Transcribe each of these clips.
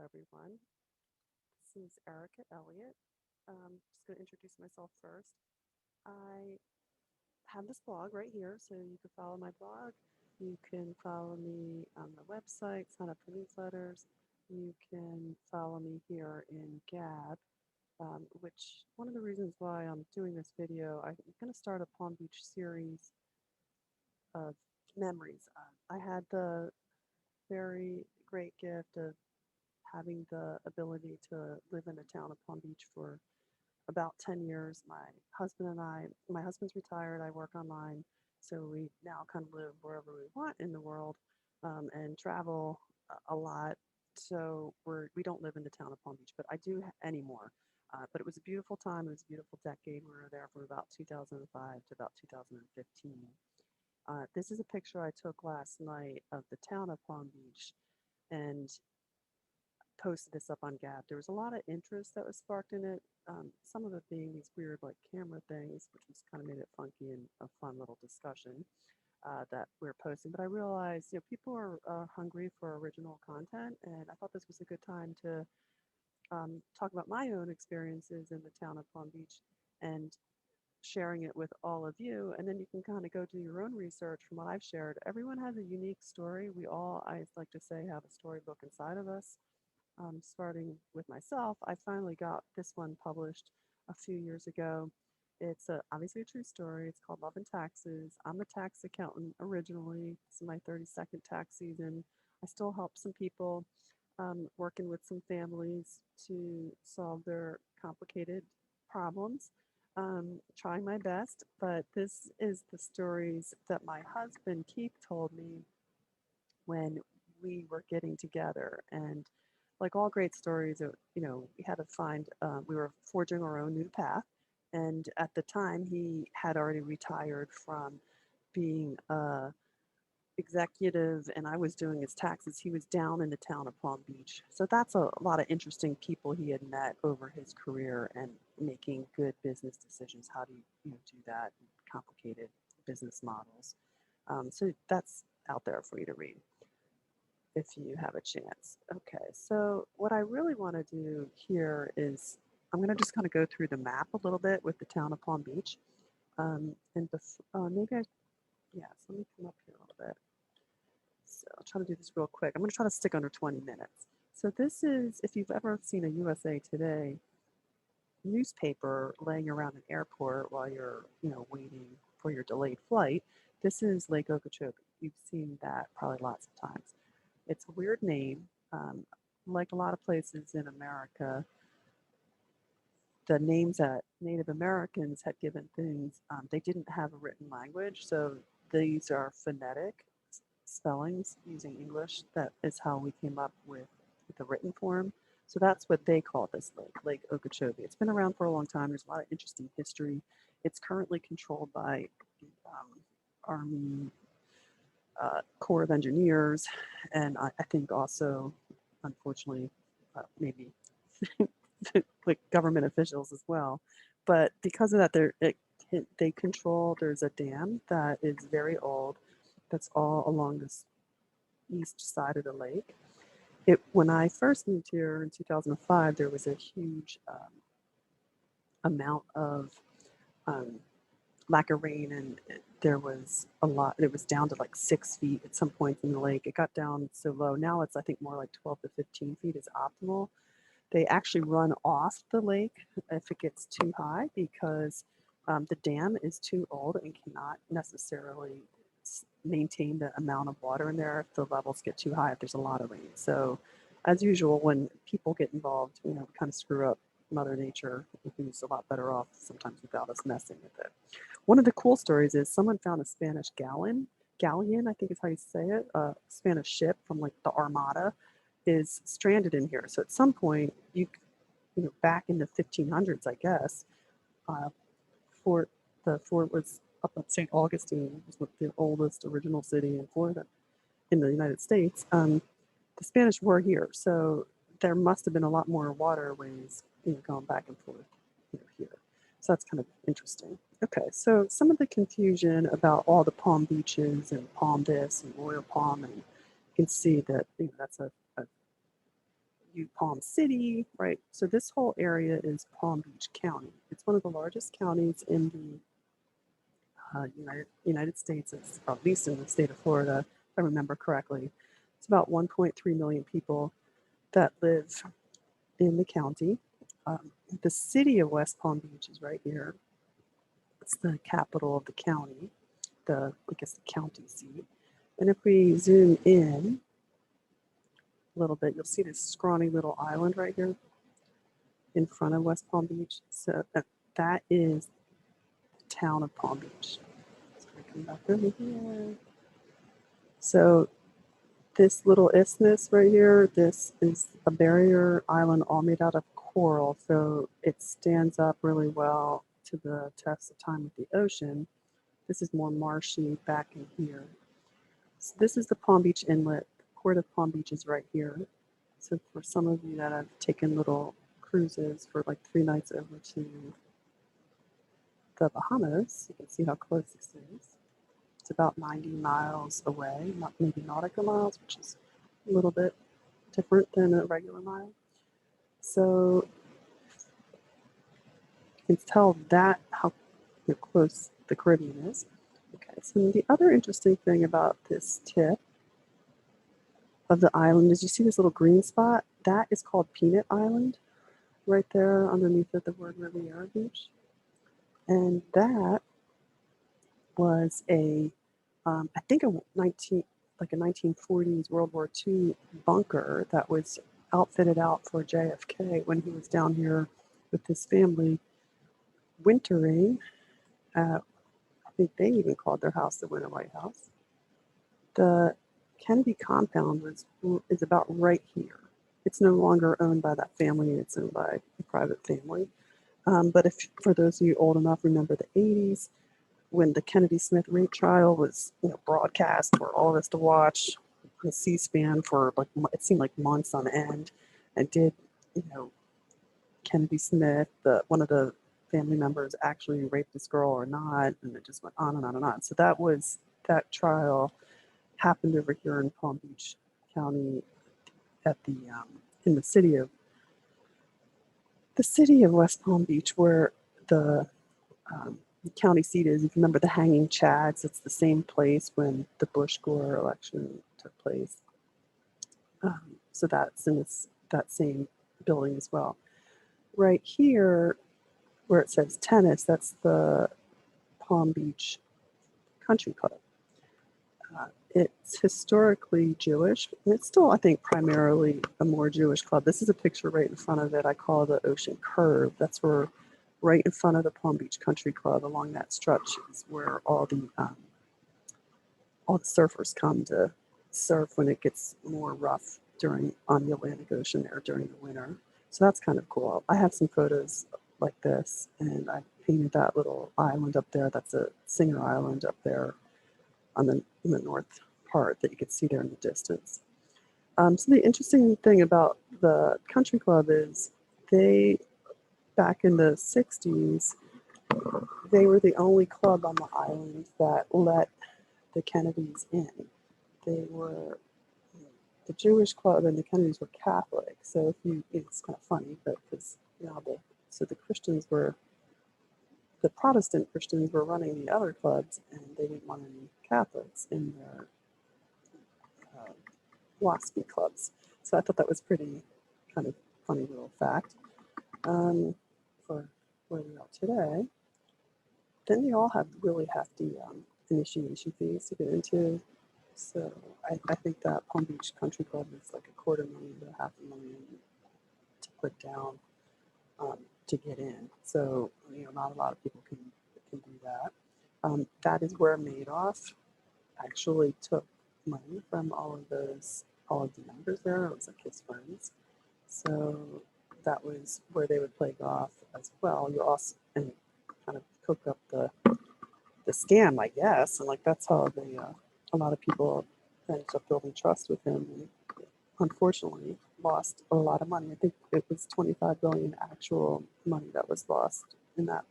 everyone. This is Erica Elliott. Just going to introduce myself first. I have this blog right here, so you can follow my blog. You can follow me on the website, sign up for newsletters. You can follow me here in Gab, which one of the reasons why I'm doing this video, I'm going to start a Palm Beach series of memories. I had the very great gift of having the ability to live in the town of Palm Beach for about 10 years. My husband's retired, I work online, so we now kind of live wherever we want in the world and travel a lot. So we don't live in the town of Palm Beach, but I do anymore. But it was a beautiful time. It was a beautiful decade. We were there from about 2005 to about 2015. This is a picture I took last night of the town of Palm Beach, and posted this up on Gab. There was a lot of interest that was sparked in it. Some of it being these weird like camera things, which was kind of made it funky and a fun little discussion that we're posting. But I realized, people are hungry for original content, and I thought this was a good time to talk about my own experiences in the town of Palm Beach and sharing it with all of you. And then you can kind of go do your own research from what I've shared. Everyone has a unique story. We all, I like to say, have a storybook inside of us. Starting with myself, I finally got this one published a few years ago. It's obviously a true story. It's called Love and Taxes. I'm a tax accountant originally. This is my 32nd tax season. I still help some people working with some families to solve their complicated problems. Trying my best, but this is the stories that my husband Keith told me when we were getting together. And like all great stories, we had to find, we were forging our own new path. And at the time, he had already retired from being a executive, and I was doing his taxes. He was down in the town of Palm Beach. So that's a lot of interesting people he had met over his career and making good business decisions. How do you do that? Complicated business models. So that's out there for you to read if you have a chance. Okay, so what I really want to do here is I'm going to just kind of go through the map a little bit with the town of Palm Beach. Maybe yeah, so let me come up here a little bit. So I'll try to do this real quick. I'm going to try to stick under 20 minutes. So this is, if you've ever seen a USA Today newspaper laying around an airport while you're, waiting for your delayed flight, this is Lake Okeechobee. You've seen that probably lots of times. It's a weird name. Like a lot of places in America, the names that Native Americans had given things, they didn't have a written language. So these are phonetic spellings using English. That is how we came up with the written form. So that's what they call this lake, Lake Okeechobee. It's been around for a long time. There's a lot of interesting history. It's currently controlled by the Army Corps of Engineers, and I think also, unfortunately, maybe like government officials as well. But because of that, they control. There's a dam that is very old, that's all along this east side of the lake. When I first moved here in 2005, there was a huge amount of um, lack of rain, and there was a lot. It was down to like 6 feet at some points in the lake. It got down so low. Now it's, I think, more like 12 to 15 feet is optimal. They actually run off the lake if it gets too high because the dam is too old and cannot necessarily maintain the amount of water in there if the levels get too high, if there's a lot of rain. So as usual, when people get involved, we kind of screw up Mother Nature, who's a lot better off sometimes without us messing with it. One of the cool stories is someone found a Spanish galleon, I think is how you say it, a Spanish ship from like the Armada is stranded in here. So at some point, back in the 1500s, I guess, uh, the fort was up at St. Augustine, was the oldest original city in Florida, in the United States. The Spanish were here, so there must have been a lot more waterways, going back and forth, here. So that's kind of interesting. Okay, so some of the confusion about all the palm beaches and palm this and Royal Palm, and you can see that that's a Palm City, right? So this whole area is Palm Beach County. It's one of the largest counties in the United States, at least in the state of Florida, if I remember correctly. It's about 1.3 million people that live in the county. The city of West Palm Beach is right here. It's the capital of the county, I guess the county seat. And if we zoom in a little bit, you'll see this scrawny little island right here in front of West Palm Beach. So that is the town of Palm Beach. So I come back over here. So this little isthmus right here, this is a barrier island all made out of coral. So it stands up really well to the test of time with the ocean. This is more marshy back in here. So this is the Palm Beach Inlet. The port of Palm Beach is right here. So for some of you that have taken little cruises for like 3 nights over to the Bahamas, you can see how close this is. It's about 90 miles away, not maybe nautical miles, which is a little bit different than a regular mile. So you can tell that how close the Caribbean is. Okay, so the other interesting thing about this tip of the island is you see this little green spot? That is called Peanut Island, right there underneath it, the word Riviera Beach. And that was I think a 1940s World War II bunker that was outfitted out for JFK when he was down here with his family wintering. I think they even called their house the Winter White House. The Kennedy compound is about right here. It's no longer owned by that family. It's owned by a private family. But if for those of you old enough remember the 80s, when the Kennedy Smith rape trial was broadcast for all of us to watch on C-SPAN for it seemed like months on end, and did Kennedy Smith, one of the family members, actually raped this girl or not? And it just went on and on and on. So that trial happened over here in Palm Beach County at in the city of West Palm Beach, where the county seat is. If you remember the Hanging Chads, it's the same place when the Bush-Gore election took place. So that's in that same building as well. Right here, where it says tennis, that's the Palm Beach Country Club. It's historically Jewish, and it's still, I think, primarily a more Jewish club. This is a picture right in front of it. I call the Ocean Curve. That's where, right in front of the Palm Beach Country Club, along that stretch, is where all the surfers come to surf when it gets more rough on the Atlantic Ocean there during the winter. So that's kind of cool. I have some photos like this, and I painted that little island up there. That's a Singer Island up there in the north part that you can see there in the distance. So the interesting thing about the country club is back in the 60s, they were the only club on the island that let the Kennedys in. They were the Jewish club, and the Kennedys were Catholic. So it's kind of funny, but because the Christians the Protestant Christians were running the other clubs, and they didn't want any Catholics in their WASPy clubs. So I thought that was pretty kind of funny little fact for where we are today. Then they all have really hefty initiation fees to get into. So I think that Palm Beach Country Club is like $250,000 to $500,000 to put down to get in. So not a lot of people can do that. That is where Madoff actually took money from all of the members there. It was like his friends. So that was where they would play golf as well. You also and kind of cook up the scam, I guess, and that's how a lot of people ended up building trust with him. And unfortunately, lost a lot of money. I think it was 25 billion actual money that was lost in that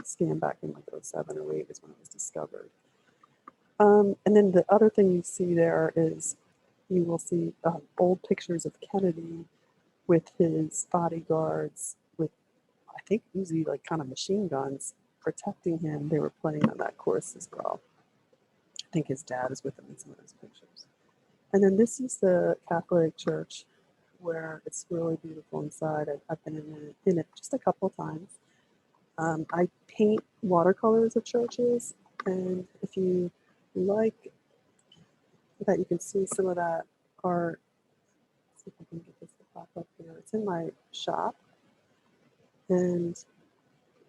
scam back in 07 or 08 is when it was discovered. And then the other thing you see there is you will see old pictures of Kennedy with his bodyguards, with I think usually like kind of machine guns protecting him. They were playing on that course as well. I think his dad is with him in some of those pictures. And then this is the Catholic Church, where it's really beautiful inside. I've been in it just a couple of times. I paint watercolors of churches, and if you like that, you can see some of that art. Let's see if I can get this to pop up here. It's in my shop, and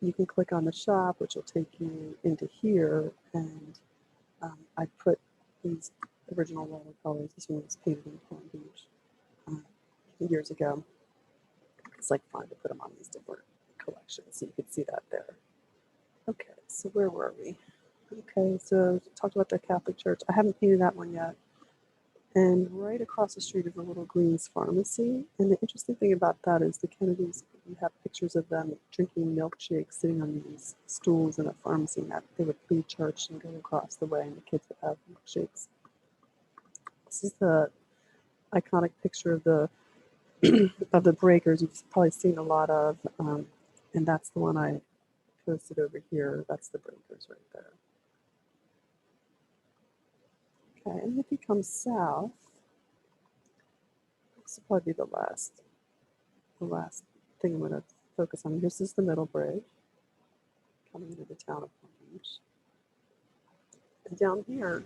you can click on the shop, which will take you into here, and I put these original watercolors. This one was painted in Palm Beach years ago. It's like fun to put them on these different collections, so you can see that there. Okay, so where were we? Okay, so talked about the Catholic Church. I haven't painted that one yet. And right across the street is a Little Greens Pharmacy. And the interesting thing about that is the Kennedys, you have pictures of them drinking milkshakes, sitting on these stools in a pharmacy, and that they would leave church and go across the way, and the kids would have milkshakes. This is the iconic picture of the of the breakers you've probably seen a lot of, and that's the one I posted over here. That's the breakers right there. Okay, and if you come south, this will probably be the last thing I'm going to focus on. This is the Middle Bridge coming into the town of Palm Beach. And down here,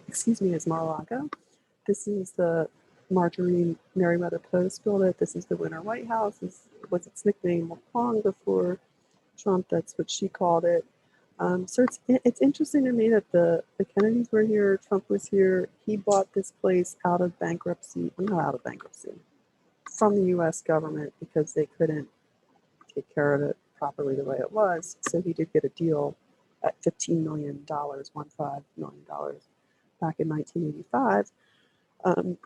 excuse me, is Mar-a-Lago. This is the Marjorie Merriweather Post built it. This is the Winter White House. This was its nickname long before Trump. That's what she called it. So it's interesting to me that the Kennedys were here, Trump was here. He bought this place out of bankruptcy, well, not out of bankruptcy, from the U.S. government because they couldn't take care of it properly the way it was. So he did get a deal at $15 million, $15 million back in 1985. And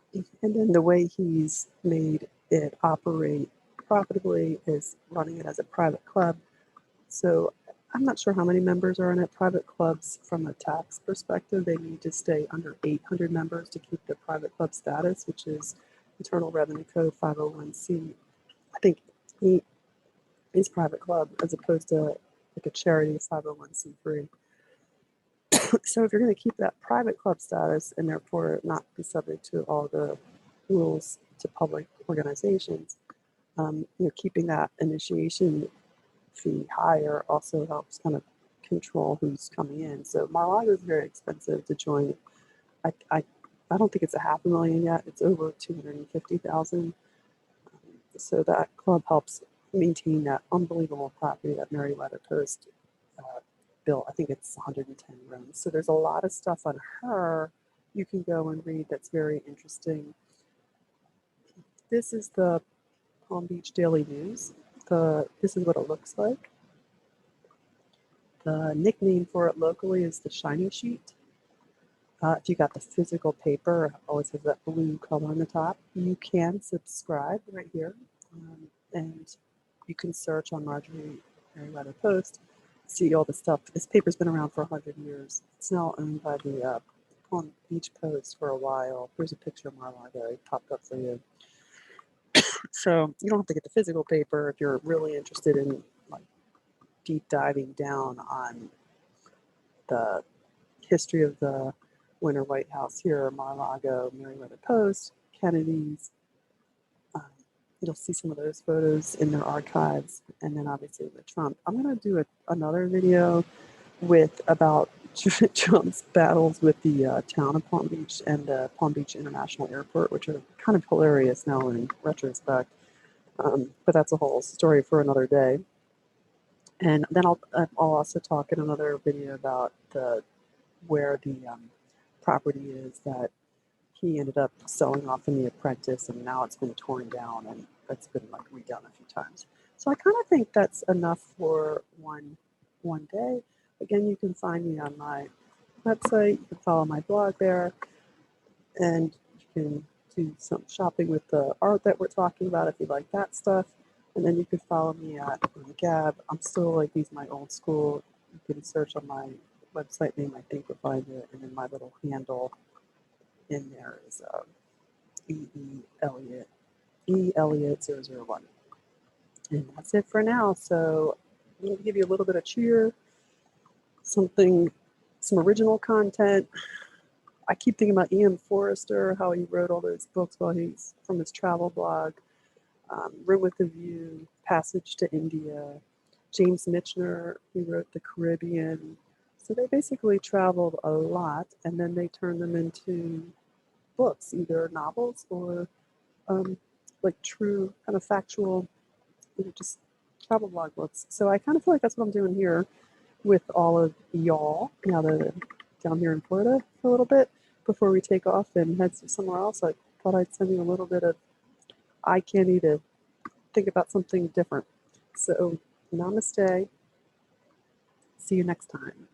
then the way he's made it operate profitably is running it as a private club. So I'm not sure how many members are in it. Private clubs, from a tax perspective, they need to stay under 800 members to keep the private club status, which is Internal Revenue Code 501c. I think he's private club as opposed to like a charity 501c3. So if you're going to keep that private club status and therefore not be subject to all the rules to public organizations, keeping that initiation fee higher also helps kind of control who's coming in. So Mar-a-Lago is very expensive to join. I don't think it's $500,000 yet. It's over 250,000. So that club helps maintain that unbelievable property that Merriweather Post built. I think it's 110 rooms. So there's a lot of stuff on her you can go and read that's very interesting. This is the Palm Beach Daily News. This is what it looks like. The nickname for it locally is the Shiny Sheet. If you got the physical paper, it always has that blue color on the top. You can subscribe right here, and you can search on Marjorie Merriweather Post, see all the stuff. This paper's been around for 100 years. It's now owned by the Palm Beach Post for a while. Here's a picture of Mar-a-Lago. It popped up for you. So you don't have to get the physical paper if you're really interested in like deep diving down on the history of the Winter White House here, Mar-a-Lago, Merriweather Post, Kennedy's. You'll see some of those photos in their archives, and then obviously with Trump. I'm going to do another video about Trump's battles with the town of Palm Beach and the Palm Beach International Airport, which are kind of hilarious now in retrospect. But that's a whole story for another day. And then I'll also talk in another video about where the property is that he ended up selling off in The Apprentice, and now it's been torn down and it's been like redone a few times. So I kind of think that's enough for one day. Again, you can find me on my website. You can follow my blog there, and you can do some shopping with the art that we're talking about if you like that stuff. And then you can follow me at Gab. I'm still like these my old school. You can search on my website name. I think you'll find it, and then my little handle in there is E.E. Elliott, E EELliot001. And that's it for now. So I'm going to give you a little bit of cheer, some original content. I keep thinking about Ian Forrester, how he wrote all those books while he's from his travel blog. Room with a View, Passage to India. James Michener, he wrote The Caribbean. So they basically traveled a lot, and then they turned them into books, either novels or like true kind of factual, just travel blog books. So I kind of feel like that's what I'm doing here with all of y'all now that I'm down here in Florida for a little bit before we take off and head somewhere else. I thought I'd send you a little bit of eye candy to think about something different. So namaste. See you next time.